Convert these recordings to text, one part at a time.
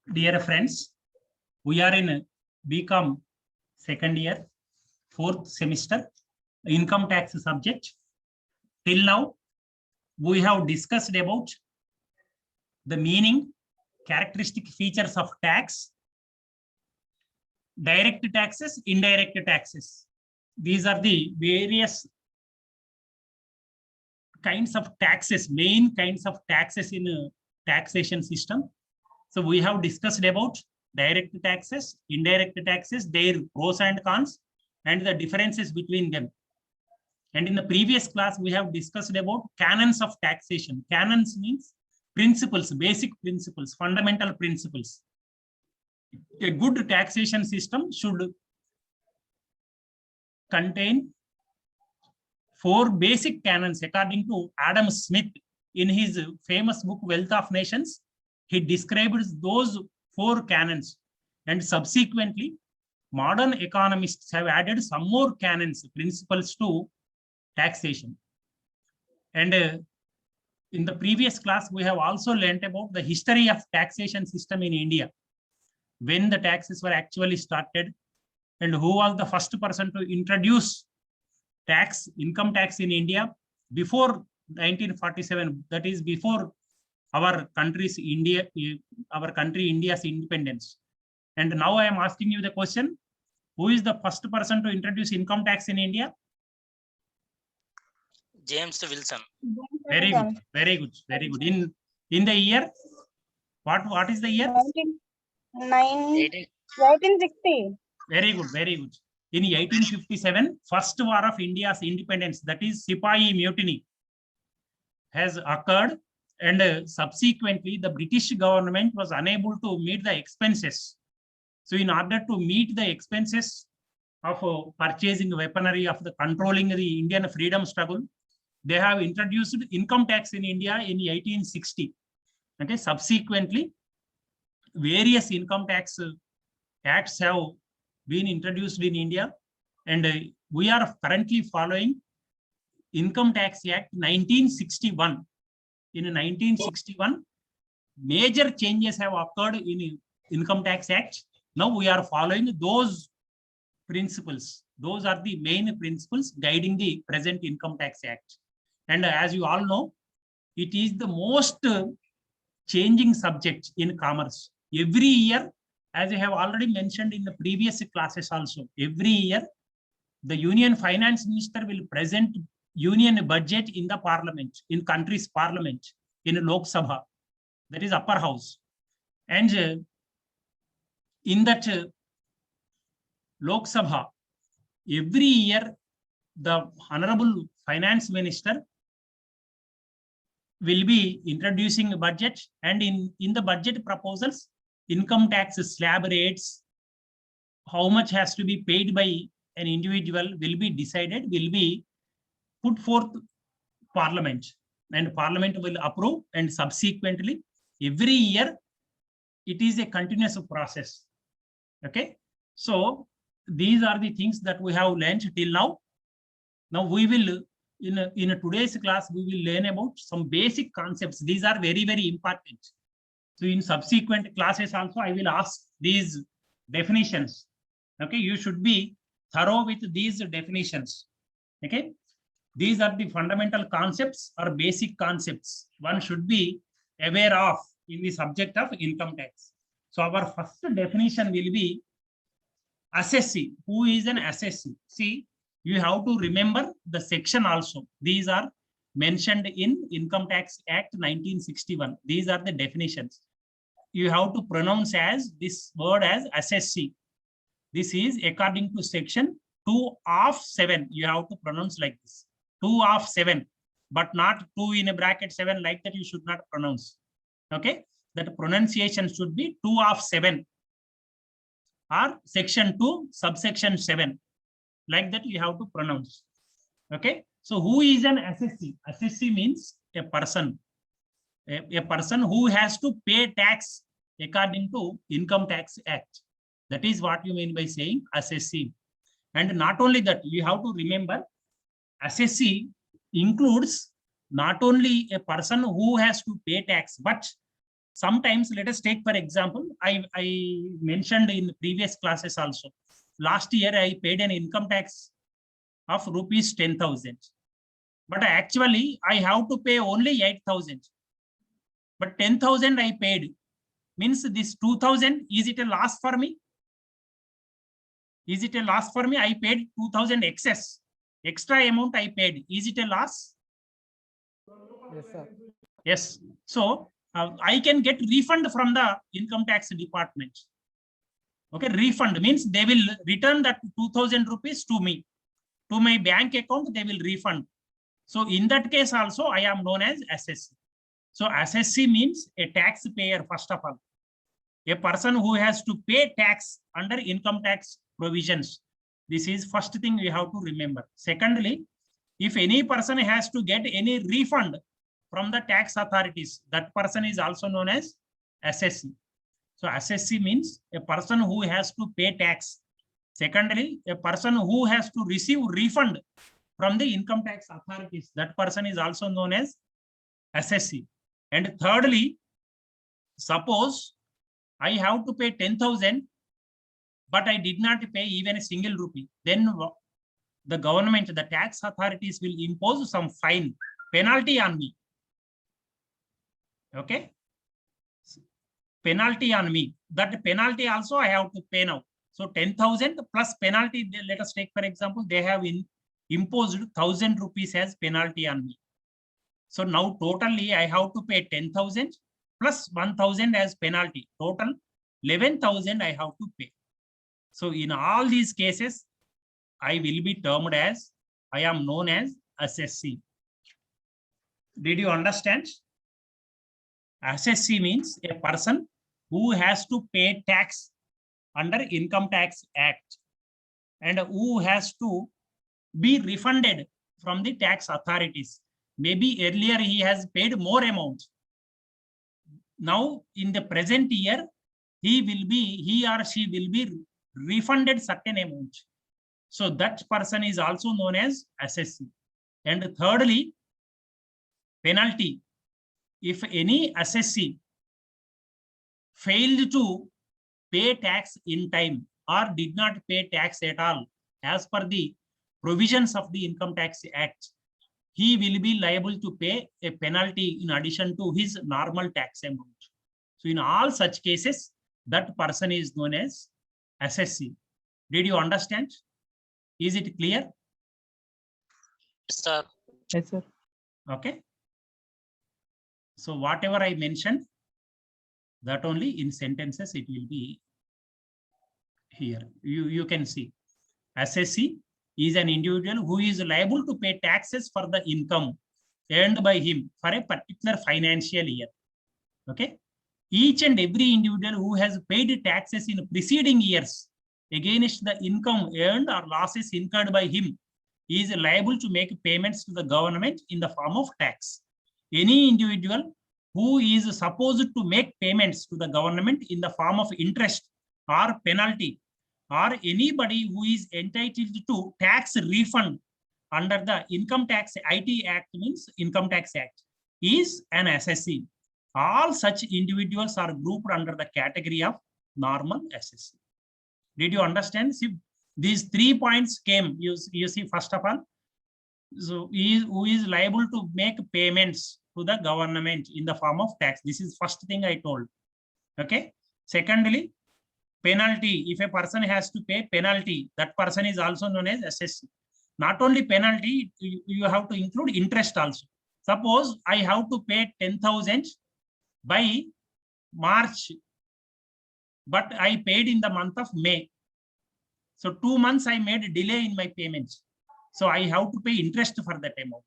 Dear friends, we are in BCom second year, 4th semester, income tax subject. Till now, we have discussed about the meaning, characteristic features of tax, direct taxes, indirect taxes. These are the various kinds of taxes, main kinds of taxes in a taxation system. So we have discussed about direct taxes, indirect taxes, their pros and cons, and the differences between them. And in the previous class, we have discussed about canons of taxation. Canons means principles, basic principles, fundamental principles. A good taxation system should contain 4 basic canons according to Adam Smith in his famous book, Wealth of Nations. He describes those 4 canons, and subsequently modern economists have added some more canons, principles to taxation. And in the previous class, we have also learnt about the history of taxation system in India, when the taxes were actually started, and who was the first person to introduce income tax in India before 1947, that is before our country India's independence. And now I am asking you the question, who is the first person to introduce income tax in India? James Wilson. Very good, very good, very good. In the year, what is the year? 1960. Very good, very good. In 1857, first war of India's independence, that is Sipahi Mutiny, has occurred, and subsequently the British government was unable to meet the expenses. So in order to meet the expenses of purchasing weaponry, of controlling the Indian freedom struggle, they have introduced income tax in India in 1860. Okay, subsequently various income tax acts have been introduced in India, and we are currently following Income Tax Act 1961. In 1961, major changes have occurred in Income Tax Act. Now we are following those principles. Those are the main principles guiding the present Income Tax Act. And as you all know, it is the most changing subject in commerce. Every year, as I have already mentioned in the previous classes also, every year, the Union Finance Minister will present Union budget in the parliament, in country's parliament, in Lok Sabha, that is upper house. And in that Lok Sabha, every year, the Honorable Finance Minister will be introducing a budget, and in the budget proposals, income tax slab rates, how much has to be paid by an individual will be decided, will be put forth Parliament, and Parliament will approve, and subsequently every year it is a continuous process. Okay, so these are the things that we have learned till now. Now we will in today's class we will learn about some basic concepts. These are very, very important. So in subsequent classes also I will ask these definitions. Okay, you should be thorough with these definitions. Okay, these are the fundamental concepts or basic concepts one should be aware of in the subject of income tax. So our first definition will be assessee. Who is an assessee? See, you have to remember the section also. These are mentioned in Income Tax Act 1961. These are the definitions. You have to pronounce as this word as assessee. This is according to section 2 of 7. You have to pronounce like this. 2 of 7, but not 2 in a bracket 7, like that you should not pronounce. Okay, that pronunciation should be 2 of 7 or section 2 subsection 7, like that you have to pronounce. Okay, so who is an assessee? Assessee means a person, a person who has to pay tax according to Income Tax Act. That is what you mean by saying assessee. And not only that, you have to remember assessee includes not only a person who has to pay tax, but sometimes let us take for example, I mentioned in previous classes also. Last year I paid an income tax of rupees 10,000, but actually I have to pay only 8,000. But 10,000 I paid, means this 2,000, is it a loss for me? Is it a loss for me? I paid 2,000 extra amount I paid. Is it a loss? Yes, sir. Yes. So I can get refund from the income tax department. Okay, refund means they will return that 2,000 rupees to me, to my bank account. They will refund. So in that case also, I am known as assessee. So assessee means a taxpayer. First of all, a person who has to pay tax under income tax provisions. This is first thing we have to remember. Secondly, if any person has to get any refund from the tax authorities, that person is also known as assessee. So assessee means a person who has to pay tax. Secondly, a person who has to receive refund from the income tax authorities, that person is also known as assessee. And thirdly, suppose I have to pay 10,000, but I did not pay even a single rupee. Then the government, the tax authorities will impose some fine, penalty on me. Okay. Penalty on me. That penalty also I have to pay now. So 10,000 plus penalty. Let us take for example, they have imposed 1,000 rupees as penalty on me. So now totally I have to pay 10,000 plus 1,000 as penalty. Total 11,000 I have to pay. So in all these cases, I will be termed as, I am known as assessee. Did you understand? Assessee means a person who has to pay tax under Income Tax Act and who has to be refunded from the tax authorities. Maybe earlier he has paid more amount. Now in the present year, he or she will be refunded certain amount. So that person is also known as assessee. And thirdly, penalty. If any assessee failed to pay tax in time or did not pay tax at all as per the provisions of the Income Tax Act, he will be liable to pay a penalty in addition to his normal tax amount. So in all such cases, that person is known as assessee. Did you understand? Is it clear? Yes, sir. Yes, sir. Okay. So whatever I mentioned, that only in sentences it will be here. You can see assessee is an individual who is liable to pay taxes for the income earned by him for a particular financial year. Okay. Each and every individual who has paid taxes in preceding years against the income earned or losses incurred by him is liable to make payments to the government in the form of tax. Any individual who is supposed to make payments to the government in the form of interest or penalty, or anybody who is entitled to tax refund under the Income Tax IT Act, means Income Tax Act, is an assessee. All such individuals are grouped under the category of normal assessee. Did you understand? See, these 3 points came. You see, first of all, so who is liable to make payments to the government in the form of tax. This is first thing I told. Okay. Secondly, penalty. If a person has to pay penalty, that person is also known as assessee. Not only penalty, you have to include interest also. Suppose I have to pay 10,000 by March, but I paid in the month of May. So 2 months I made a delay in my payments. So I have to pay interest for that amount.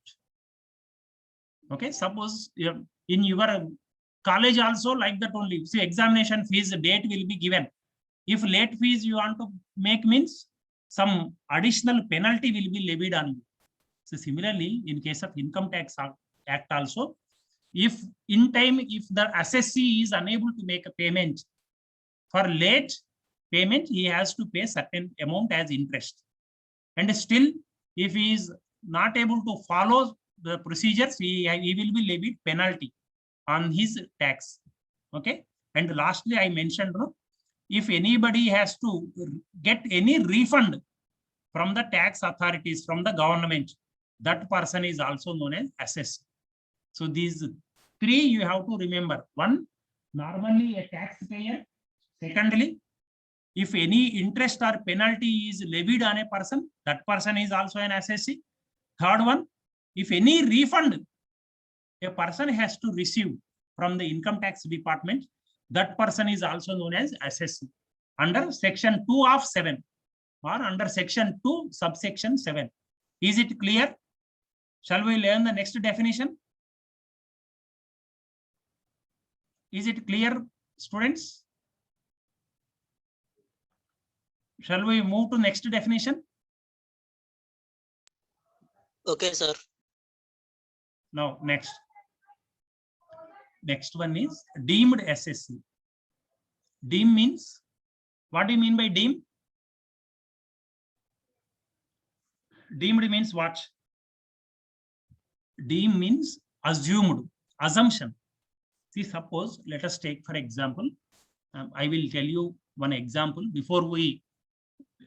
Okay, suppose in your college also like that only. See, examination fees date will be given. If late fees you want to make, means some additional penalty will be levied on you. So similarly, in case of Income Tax Act also, if in time, if the assessee is unable to make a payment for late payment, he has to pay certain amount as interest. And still, if he is not able to follow the procedures, he will be levied penalty on his tax. Okay. And lastly, I mentioned, no, if anybody has to get any refund from the tax authorities, from the government, that person is also known as assessor. So these three you have to remember. One, normally a taxpayer. Secondly, if any interest or penalty is levied on a person, that person is also an assessee. Third one, if any refund a person has to receive from the income tax department, that person is also known as assessee under section 2 of 7 or under section 2 subsection 7. Is it clear? Shall we learn the next definition? Is it clear, students? Shall we move to next definition? Okay, sir. Now, next one is deemed assessee. Deem means, what do you mean by deem? Deemed means what? Deem means assumed, assumption. See, suppose, let us take for example, I will tell you one example before we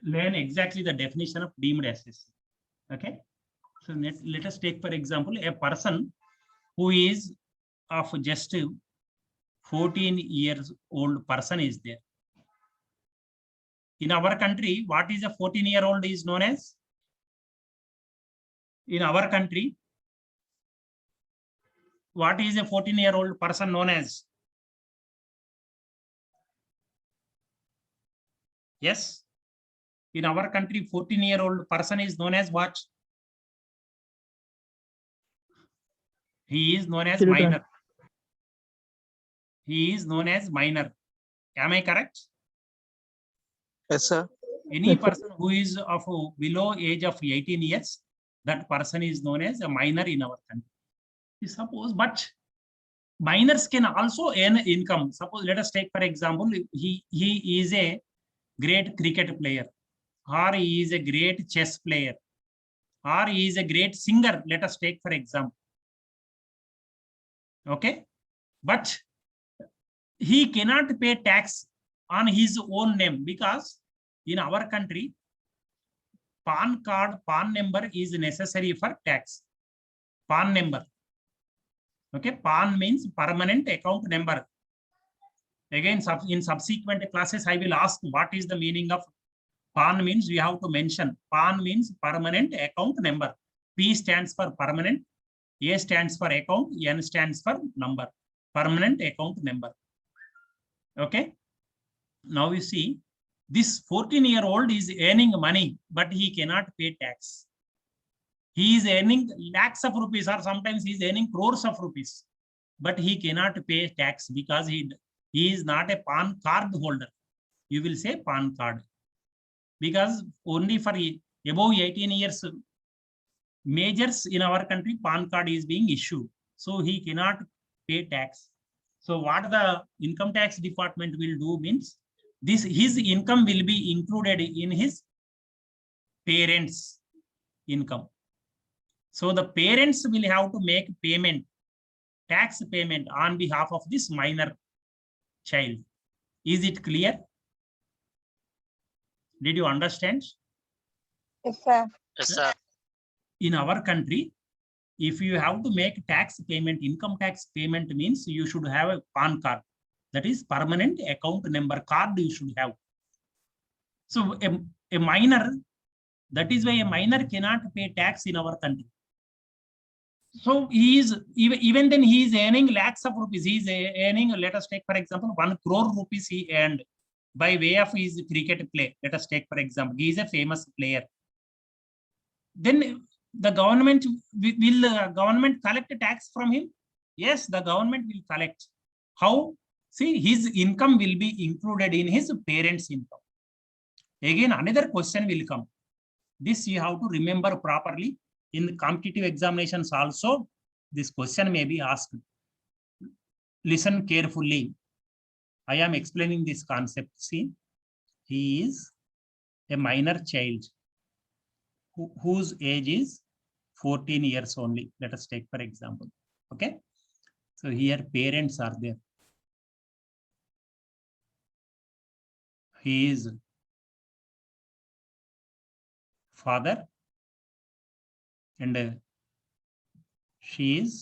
learn exactly the definition of deemed assessee. Okay. So let us take for example, a person who is of just 14 years old person is there. In our country, what is a 14-year-old is known as? In our country, what is a 14-year-old person known as? Yes. In our country, 14-year-old person is known as what? He is known as Children. minor. He is known as minor. Am I correct? Yes, sir. Any Yes, sir. person who is of below age of 18 years, that person is known as a minor in our country. Suppose, but minors can also earn income. Suppose, let us take for example, he is a great cricket player, or he is a great chess player, or he is a great singer. Let us take for example. Okay, but he cannot pay tax on his own name because in our country, PAN card, PAN number is necessary for tax. PAN number. Okay, PAN means permanent account number. Again, in subsequent classes, I will ask what is the meaning of PAN means. We have to mention PAN means permanent account number. P stands for permanent, A stands for account, N stands for number. Permanent account number. Okay. Now you see, this 14-year-old is earning money, but he cannot pay tax. He is earning lakhs of rupees, or sometimes he is earning crores of rupees, but he cannot pay tax because he is not a PAN card holder. You will say PAN card, because only for above 18 years majors in our country, PAN card is being issued. So he cannot pay tax. So what the income tax department will do means, his income will be included in his parents' income. So the parents will have to make payment, tax payment on behalf of this minor child. Is it clear? Did you understand? Yes, sir. Yes, sir. In our country, if you have to make tax payment, income tax payment means you should have a PAN card. That is permanent account number card you should have. So a minor, that is why a minor cannot pay tax in our country. So he is, even then he is earning lakhs of rupees. He is earning, let us take for example, 1 crore rupees he earned by way of his cricket play. Let us take for example, he is a famous player. Then the government, will the government collect a tax from him? Yes, the government will collect. How? See, his income will be included in his parents' income. Again, another question will come. This you have to remember properly. In competitive examinations also, this question may be asked. Listen carefully. I am explaining this concept. See, he is a minor child whose age is 14 years only. Let us take for example. Okay. So here parents are there. he is father, and she is,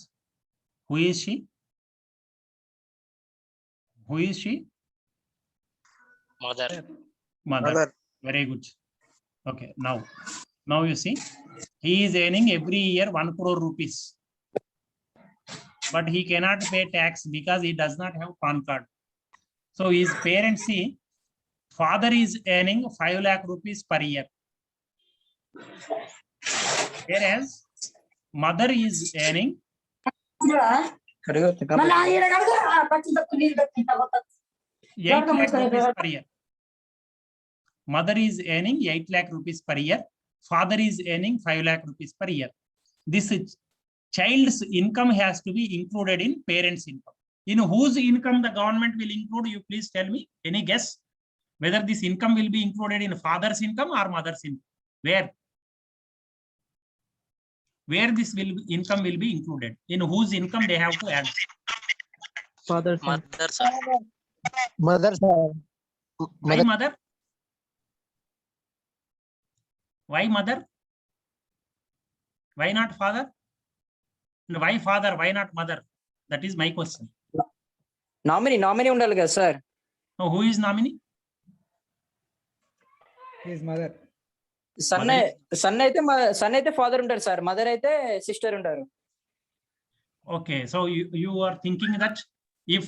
who is she? Who is she? Mother. Mother. Mother. Very good. Okay, now you see, he is earning every year 1 crore rupees, but he cannot pay tax because he does not have PAN card. So his parents see, father is earning 5 lakh rupees per year, whereas mother is earning 8 lakh rupees per year. Mother is earning 8 lakh rupees per year. Father is earning 5 lakh rupees per year. This child's income has to be included in parents' income. In whose income the government will include? You please tell me. Any guess whether this income will be included in father's income or mother's income? Where this income will be included? In whose income they have to add? Father, son. Mother, sir. Mother, sir. Why mother? Why mother? Why not father? And why father? Why not mother? That is my question. Nominee ఉండాలి కదా sir. Now, who is nominee? His mother. Son అయితే father ఉంటారు sir, mother అయితే sister ఉంటారు. Okay, so you are thinking that if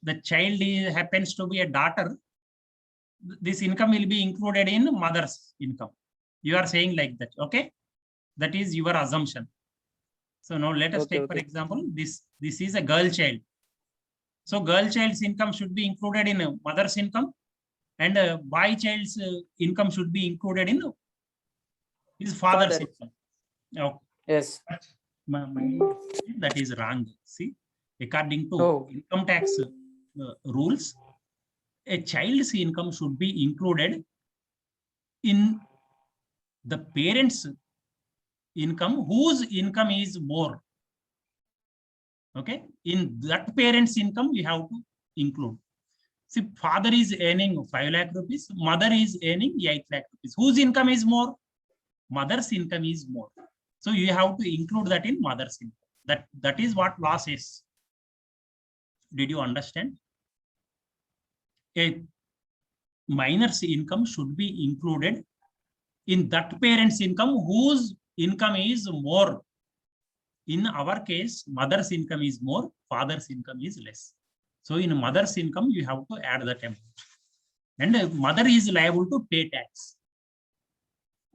the child happens to be a daughter, this income will be included in mother's income. You are saying like that, okay? That is your assumption. So now let us take for example, this is a girl child. So girl child's income should be included in mother's income, and boy child's income should be included in his father's income. Okay. Yes. That is wrong. See, according to income tax rules, a child's income should be included in the parents' income whose income is more. Okay, in that parents' income you have to include. See, father is earning 5 lakh rupees, mother is earning 8 lakh rupees. Whose income is more? Mother's income is more. So you have to include that in mother's income. That is what law says. Did you understand? A minor's income should be included in that parent's income whose income is more. In our case, mother's income is more, father's income is less. So in mother's income, you have to add that amount. And mother is liable to pay tax.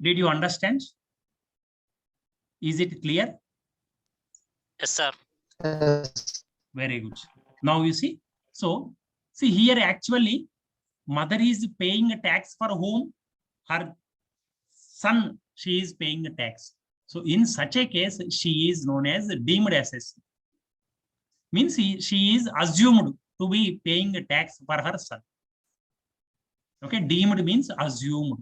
Did you understand? Is it clear? Yes, sir. Very good. Now you see. So see here actually, mother is paying a tax for whom? Her son, she is paying the tax. So in such a case, she is known as deemed assessee. Means she is assumed to be paying a tax for her son. Okay, deemed means assumed.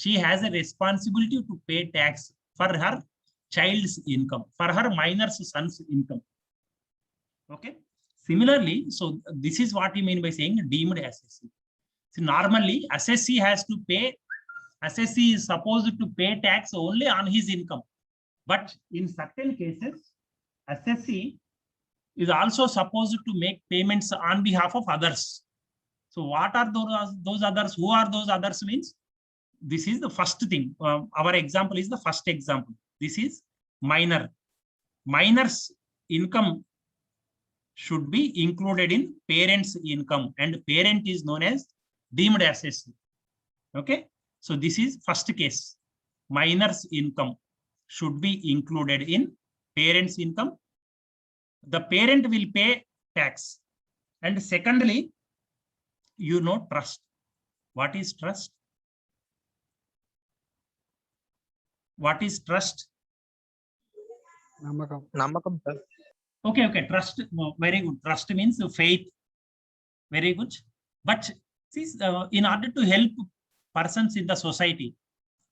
She has a responsibility to pay tax for her child's income, for her minor's son's income. Okay. Similarly, so this is what you mean by saying deemed assessee. So normally, assessee has to pay. Assessee is supposed to pay tax only on his income. But in certain cases, assessee is also supposed to make payments on behalf of others. So what are those others? Who are those others means? This is the first thing. Our example is the first example. This is minor. Minor's income should be included in parent's income, and parent is known as deemed assessee. Okay. So this is first case. Minor's income should be included in parents' income. The parent will pay tax. And secondly, you know trust. What is trust? What is trust? Namakam, sir. Okay, trust. Very good. Trust means faith. Very good. But see, in order to help persons in the society,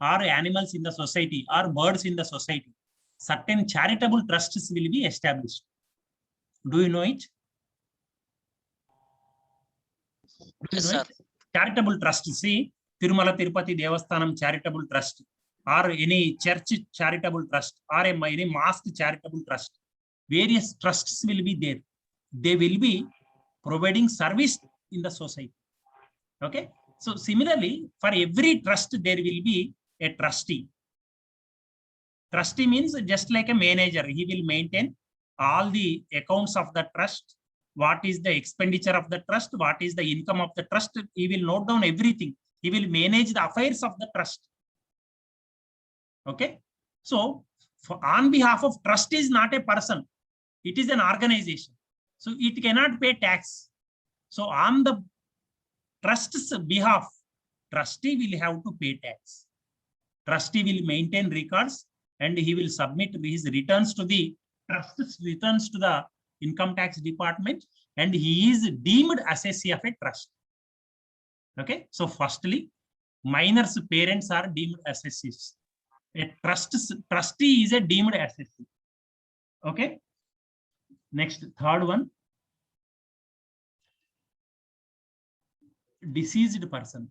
or animals in the society, or birds in the society, certain charitable trusts will be established. Do you know it? Yes, sir. charitable trust. See, Tirumala Tirupati Devasthanam charitable trust, or any church charitable trust, or any mosque charitable trust. Various trusts will be there. They will be providing service in the society. Okay. So similarly, for every trust, there will be a trustee. Trustee means just like a manager. He will maintain all the accounts of the trust. What is the expenditure of the trust? What is the income of the trust? He will note down everything. He will manage the affairs of the trust. Okay. So on behalf of trust is not a person. It is an organization. So it cannot pay tax. So on the trust's behalf, trustee will have to pay tax. Trustee will maintain records and he will submit his returns to the trust's returns to the income tax department, and he is deemed assessee of a trust. Okay. So firstly, minors' parents are deemed assessees. A trustee is a deemed assessee. Okay. Next, third one. Deceased person.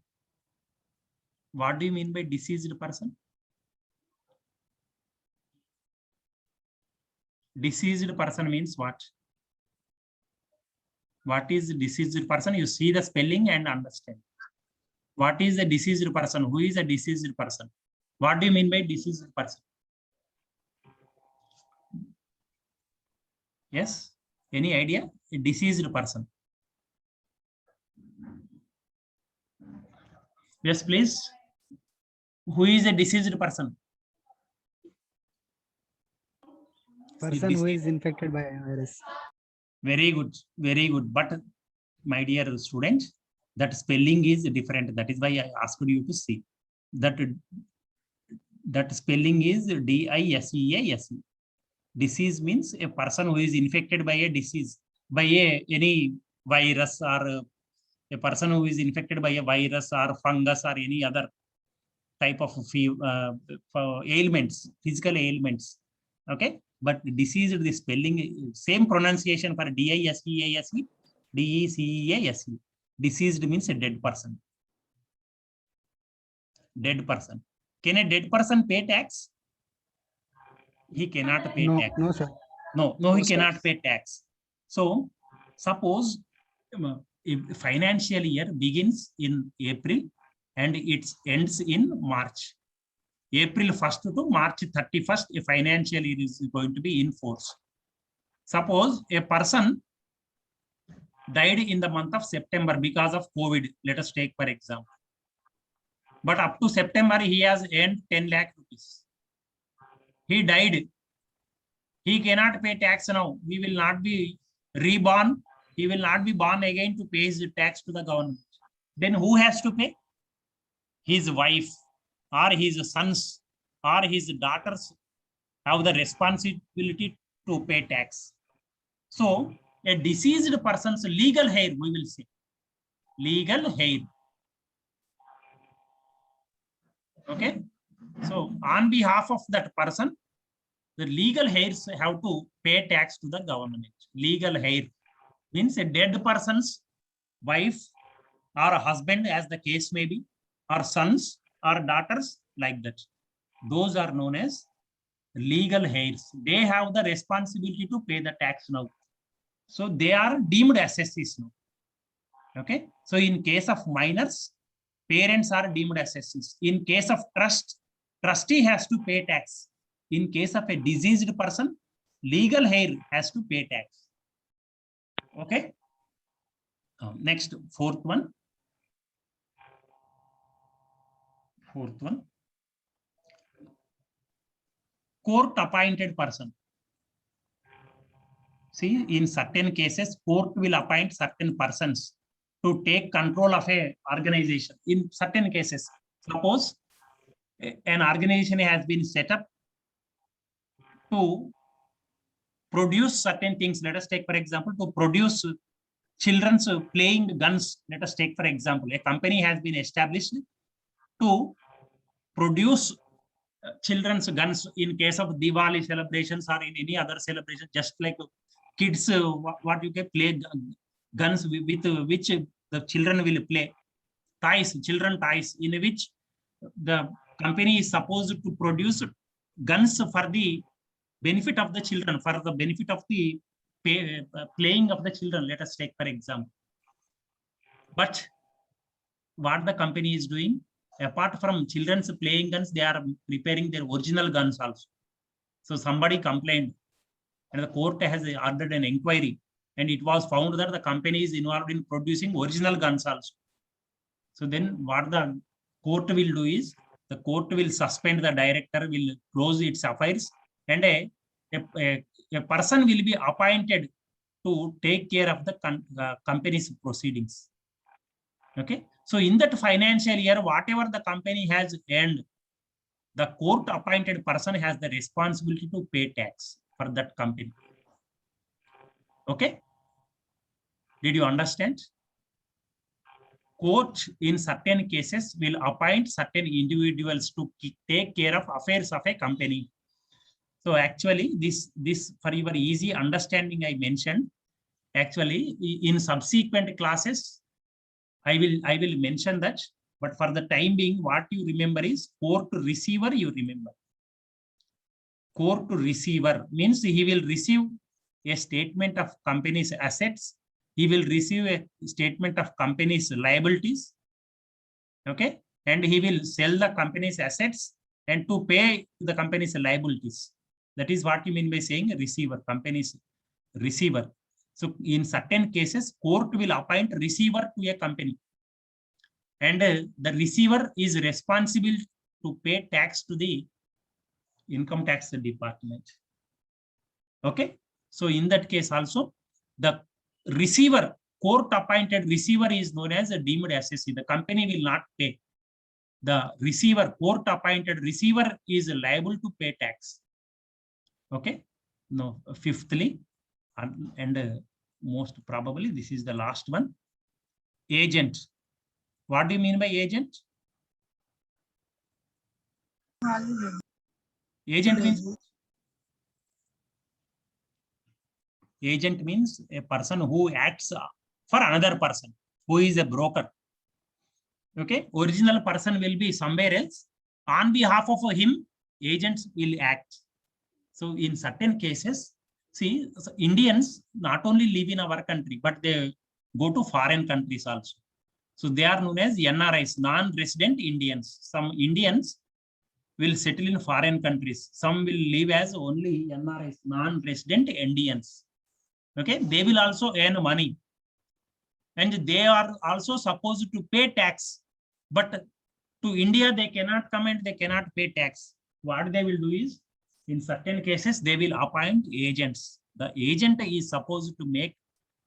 What do you mean by deceased person? Deceased person means what? What is deceased person? You see the spelling and understand. What is a deceased person? Who is a deceased person? What do you mean by deceased person? Yes? Any idea? A deceased person. Yes, please. Who is a deceased person? Person who is infected by virus. Very good, very good. But my dear student, that spelling is different. That is why I asked you to see that spelling is D-I-S-E-A-S-E. Disease means a person who is infected by a disease, by any virus, or a person who is infected by a virus or fungus or any other type of ailments, physical ailments. Okay. But disease, the spelling, same pronunciation for D-I-S-E-A-S-E, D-E-C-E-A-S-E. Deceased means a dead person. Dead person. Can a dead person pay tax? He cannot pay tax. No, sir. No, he cannot pay tax. So suppose if financial year begins in April and it ends in March. April 1st to March 31st, a financial year is going to be in force. Suppose a person died in the month of September because of COVID. Let us take for example. But up to September, he has earned 10 lakh rupees. He died. He cannot pay tax now. He will not be reborn. He will not be born again to pay his tax to the government. Then who has to pay? His wife or his sons or his daughters have the responsibility to pay tax. So a deceased person's legal heir, we will say. Legal heir. Okay. So on behalf of that person, the legal heirs have to pay tax to the government. Legal heir means a dead person's wife or a husband, as the case may be, or sons or daughters, like that. Those are known as legal heirs. They have the responsibility to pay the tax now. So they are deemed assessees now. Okay. So in case of minors, parents are deemed assessees. In case of trust, trustee has to pay tax. In case of a deceased person, legal heir has to pay tax. Okay. Next, fourth one. Court appointed person. See, in certain cases, court will appoint certain persons to take control of a organization. In certain cases, suppose an organization has been set up to produce certain things. Let us take, for example, to produce children's playing guns. Let us take, for example, a company has been established to produce children's guns in case of Diwali celebrations or in any other celebration, just like kids, what you can play guns with which the children will play. toys, children toys, in which the company is supposed to produce guns for the benefit of the children, for the benefit of the playing of the children. Let us take for example. But what the company is doing, apart from children's playing guns, they are preparing their original guns also. So somebody complained and the court has ordered an inquiry, and it was found that the company is involved in producing original guns also. So then what the court will do is, the court will suspend the director, will close its affairs, and a person will be appointed to take care of the company's proceedings. Okay. So in that financial year, whatever the company has earned, the court appointed person has the responsibility to pay tax for that company. Okay. Did you understand? Court in certain cases will appoint certain individuals to take care of affairs of a company. So actually this for your easy understanding I mentioned. Actually in subsequent classes I will mention that, but for the time being what you remember is court receiver. You remember court receiver means he will receive a statement of company's assets, he will receive a statement of company's liabilities, okay, and he will sell the company's assets and to pay the company's liabilities. That is what you mean by saying receiver, company's receiver. So in certain cases, court will appoint receiver to a company, and the receiver is responsible to pay tax to the income tax department. Okay. So in that case also, the receiver, court appointed receiver is known as a deemed assessee. The company will not pay. The receiver, court appointed receiver is liable to pay tax. Okay. No, fifthly, and most probably this is the last one, agent. What do you mean by agent? Agent means, agent means a person who acts for another person, who is a broker. Okay. Original person will be somewhere else. On behalf of him, agents will act. So in certain cases, see, Indians not only live in our country, but they go to foreign countries also. So they are known as NRIs, non-resident Indians. Some Indians will settle in foreign countries. Some will live as only NRIs, non-resident Indians. Okay, they will also earn money, and they are also supposed to pay tax. But to India, they cannot come and they cannot pay tax. What they will do is, in certain cases, they will appoint agents. The agent is supposed to make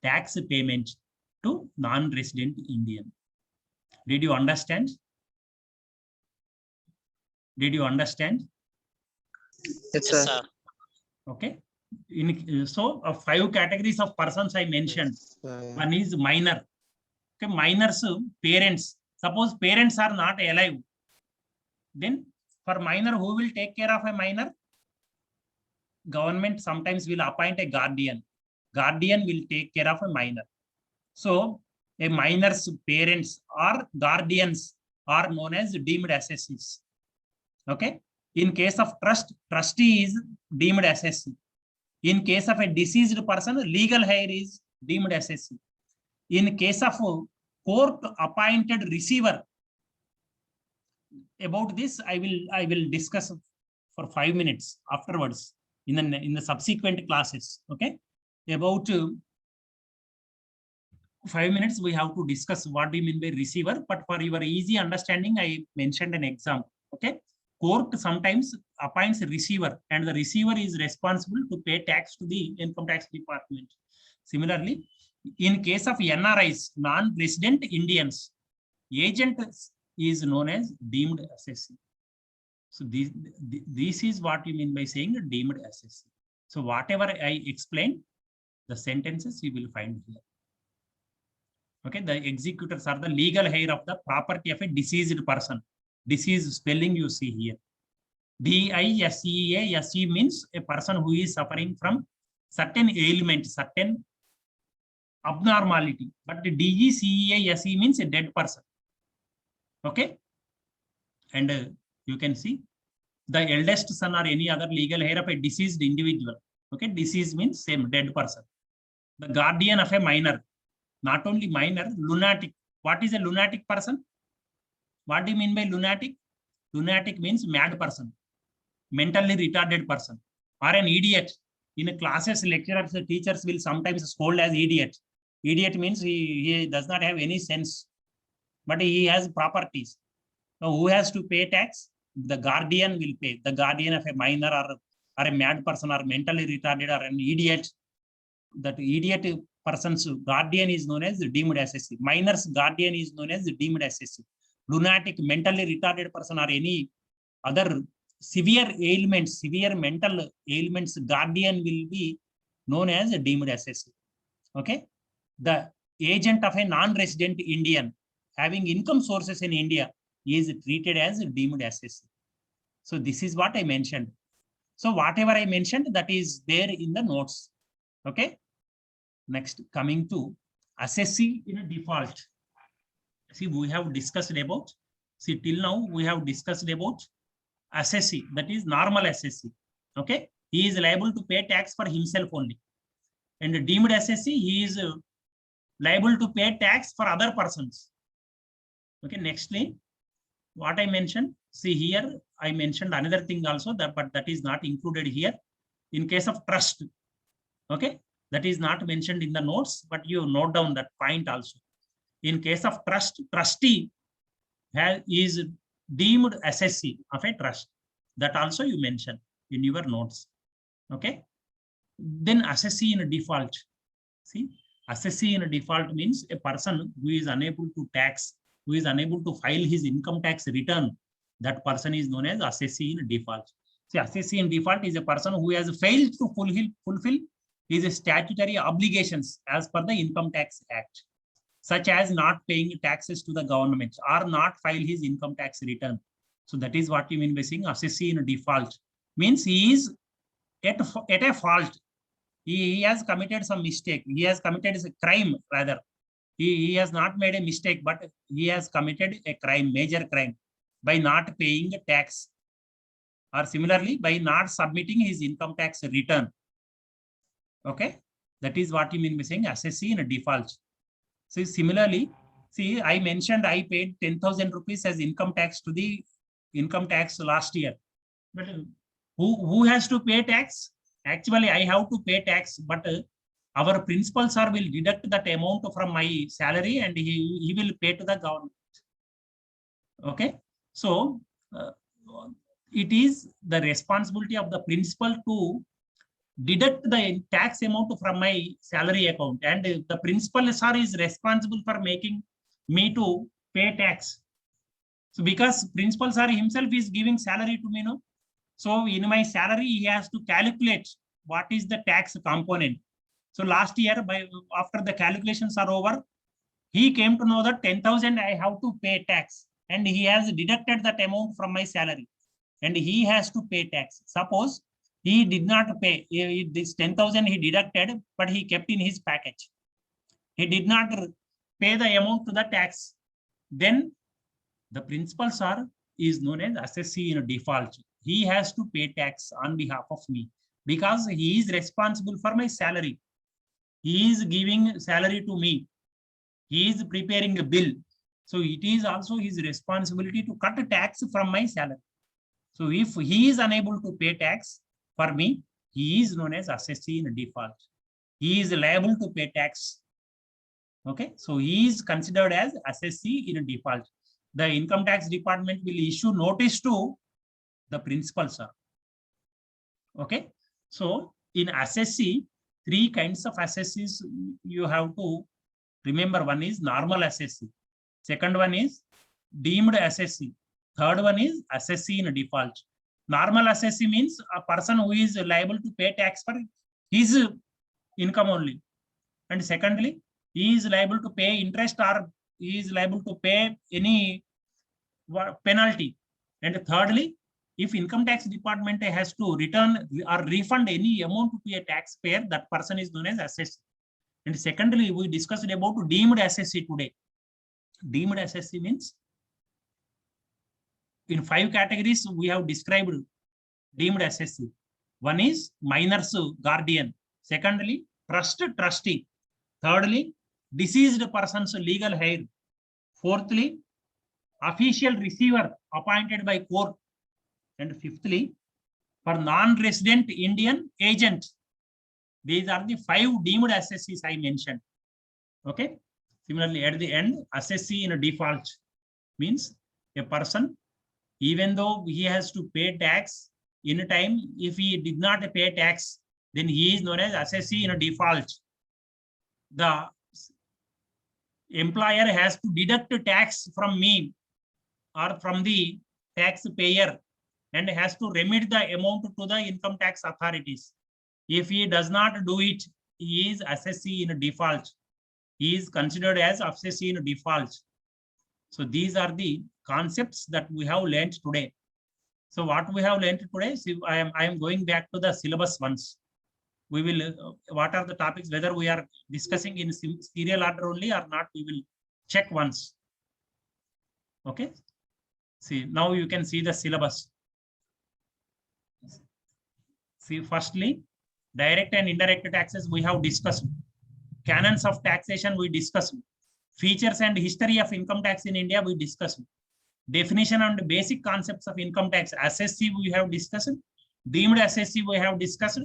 tax payment to non-resident Indian. Did you understand? Did you understand? Yes, Yes, sir. sir. Okay. So 5 categories of persons I mentioned. One is minor. Okay, minors, parents. Suppose parents are not alive, then for minor, who will take care of a minor? Government sometimes will appoint a guardian. Guardian will take care of a minor. So a minor's parents or guardians are known as deemed assessees. Okay. In case of trust, trustee is deemed assessee. In case of a deceased person, legal heir is deemed assessee. In case of court appointed receiver, about this I will discuss for 5 minutes afterwards in the subsequent classes. Okay. About 5 minutes we have to discuss what do you mean by receiver, but for your easy understanding, I mentioned an example. Okay. Court sometimes appoints a receiver, and the receiver is responsible to pay tax to the income tax department. Similarly, in case of NRIs, non-resident Indians, agent is known as deemed assessee. So this is what you mean by saying deemed assessee. So whatever I explained, the sentences you will find here. Okay, the executors are the legal heir of the property of a deceased person. Deceased spelling you see here. DISEASE means a person who is suffering from certain ailment, certain abnormality. But DECEASE means a dead person. Okay. And you can see the eldest son or any other legal heir of a deceased individual. Okay. Deceased means same dead person. The guardian of a minor, not only minor, lunatic. What is a lunatic person? What do you mean by lunatic? Lunatic means mad person, mentally retarded person, or an idiot. In classes, lecturers, teachers will sometimes scold as idiot. Idiot means he does not have any sense, but he has properties. Now, who has to pay tax? The guardian will pay. The guardian of a minor or a mad person or mentally retarded or an idiot. That idiot person's guardian is known as deemed assessee. Minor's guardian is known as deemed assessee. Lunatic, mentally retarded person or any other severe ailments, severe mental ailments, guardian will be known as deemed assessee. Okay. The agent of a non-resident Indian having income sources in India is treated as deemed assessee. So this is what I mentioned. So whatever I mentioned, that is there in the notes. Okay. Next, coming to assessee in a default. See, we have discussed about, see, till now we have discussed about assessee, that is normal assessee. Okay. He is liable to pay tax for himself only. And deemed assessee, he is liable to pay tax for other persons. Okay. Nextly, what I mentioned, see here, I mentioned another thing also, that, but that is not included here. In case of trust, okay, that is not mentioned in the notes, but you note down that point also. In case of trust, trustee is deemed assessee of a trust. That also you mention in your notes. Okay. Then assessee in a default. See, assessee in a default means a person who is unable to tax, who is unable to file his income tax return. That person is known as assessee in default. See, assessee in default is a person who has failed to fulfill his statutory obligations as per the Income Tax Act, such as not paying taxes to the government or not file his income tax return. So that is what you mean by saying assessee in default. Means he is at a fault. He has committed some mistake. He has committed a crime rather. He has not made a mistake, but he has committed a crime, major crime, by not paying tax, or similarly by not submitting his income tax return. Okay, that is what you mean by saying assessee in a default. So similarly, see, I mentioned I paid 10,000 rupees as income tax to the income tax last year. But who has to pay tax? Actually, I have to pay tax, but our principal sir will deduct that amount from my salary and he will pay to the government. Okay, so it is the responsibility of the principal to deduct the tax amount from my salary account, and the principal sir is responsible for making me to pay tax. So because principal sir himself is giving salary to me, no? So in my salary, he has to calculate what is the tax component. So last year, after the calculations are over, he came to know that 10,000 I have to pay tax, and he has deducted that amount from my salary, and he has to pay tax. Suppose he did not pay this 10,000 he deducted, but he kept in his package. He did not pay the amount to the tax. Then the principal sir is known as assessee in default. He has to pay tax on behalf of me because he is responsible for my salary. He is giving salary to me. He is preparing a bill. So it is also his responsibility to cut tax from my salary. So if he is unable to pay tax for me, he is known as assessee in default. He is liable to pay tax. Okay, so he is considered as assessee in default. The income tax department will issue notice to the principal sir. Okay, so in assessee, three kinds of assessees you have to remember. One is normal assessee. Second one is deemed assessee. Third one is assessee in default. Normal assessee means a person who is liable to pay tax for his income only. And secondly, he is liable to pay interest or he is liable to pay any penalty. And thirdly, if income tax department has to return or refund any amount to a taxpayer, that person is known as assessee. And secondly, we discussed about deemed assessee today. Deemed assessee means in 5 categories we have described deemed SSC. One is minor's guardian. Secondly, trustee. Thirdly, deceased person's legal heir. Fourthly, official receiver appointed by court. And fifthly, for non-resident Indian agent. These are the 5 deemed SSCs I mentioned. Okay. Similarly, at the end, SSC in a default means a person, even though he has to pay tax in a time, if he did not pay tax, then he is known as SSC in a default. The employer has to deduct tax from me or from the taxpayer and has to remit the amount to the income tax authorities. If he does not do it, he is SSC in a default. He is considered as SSC in a default. So these are the concepts that we have learned today. So what we have learned today, see, I am going back to the syllabus once. We will, what are the topics, whether we are discussing in serial order only or not, we will check once. Okay. See, now you can see the syllabus. See, firstly, direct and indirect taxes we have discussed. Canons of taxation we discussed. Features and history of income tax in India we discussed. Definition and basic concepts of income tax. SSC we have discussed. Deemed SSC we have discussed.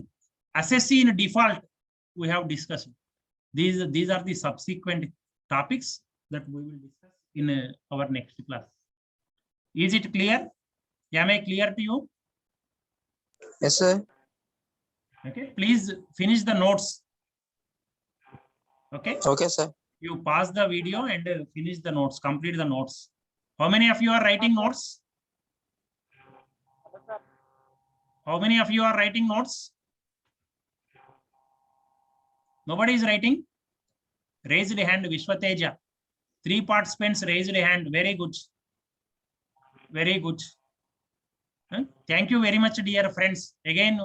SSC in default we have discussed. These are the subsequent topics that we will discuss in our next class. Is it clear? Am I clear to you? Yes, sir. Okay, please finish the notes. Okay, Okay, sir. you pause the video and finish the notes, complete the notes. How many of you are writing notes? How many of you are writing notes? Nobody is writing? Raised hand, Vishwateja. 3 participants raised hand. Very good. Very good. Thank you very much, dear friends. Again,